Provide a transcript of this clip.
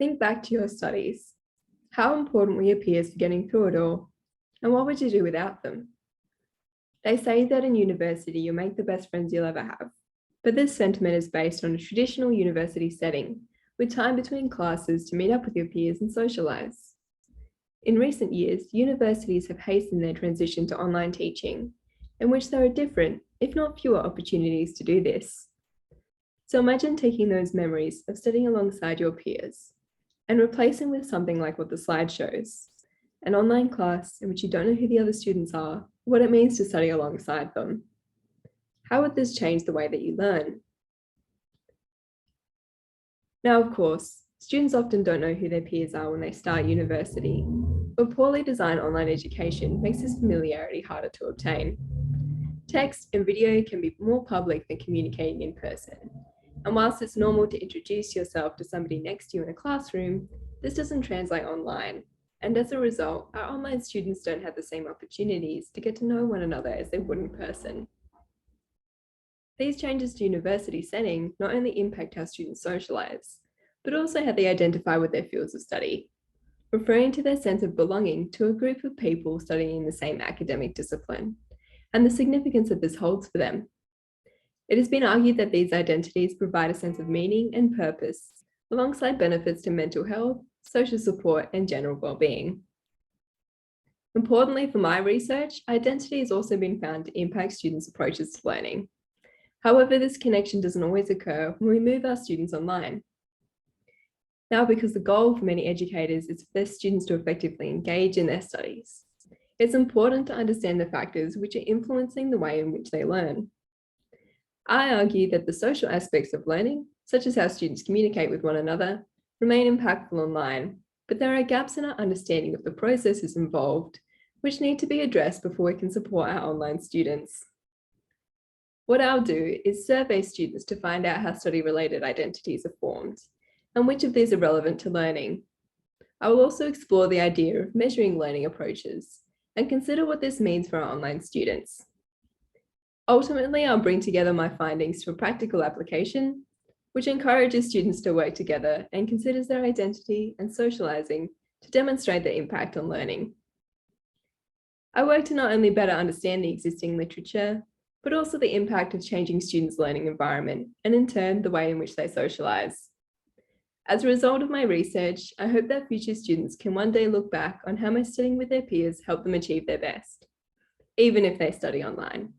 Think back to your studies. How important were your peers for getting through it all? And what would you do without them? They say that in university you'll make the best friends you'll ever have. But this sentiment is based on a traditional university setting, with time between classes to meet up with your peers and socialise. In recent years, universities have hastened their transition to online teaching, in which there are different, if not fewer, opportunities to do this. So imagine taking those memories of studying alongside your peers and replacing with something like what the slide shows, an online class in which you don't know who the other students are, what it means to study alongside them. How would this change the way that you learn? Now, of course, students often don't know who their peers are when they start university, but poorly designed online education makes this familiarity harder to obtain. Text and video can be more public than communicating in person. And whilst it's normal to introduce yourself to somebody next to you in a classroom, this doesn't translate online. And as a result, our online students don't have the same opportunities to get to know one another as they would in person. These changes to university setting not only impact how students socialise, but also how they identify with their fields of study, referring to their sense of belonging to a group of people studying in the same academic discipline, and the significance that this holds for them. It has been argued that these identities provide a sense of meaning and purpose, alongside benefits to mental health, social support, and general well-being. Importantly for my research, identity has also been found to impact students' approaches to learning. However, this connection doesn't always occur when we move our students online. Now, because the goal for many educators is for their students to effectively engage in their studies, it's important to understand the factors which are influencing the way in which they learn. I argue that the social aspects of learning, such as how students communicate with one another, remain impactful online, but there are gaps in our understanding of the processes involved, which need to be addressed before we can support our online students. What I'll do is survey students to find out how study-related identities are formed, and which of these are relevant to learning. I will also explore the idea of measuring learning approaches, and consider what this means for our online students. Ultimately, I'll bring together my findings to a practical application, which encourages students to work together and considers their identity and socialising to demonstrate their impact on learning. I work to not only better understand the existing literature, but also the impact of changing students' learning environment, and in turn, the way in which they socialise. As a result of my research, I hope that future students can one day look back on how my studying with their peers helped them achieve their best, even if they study online.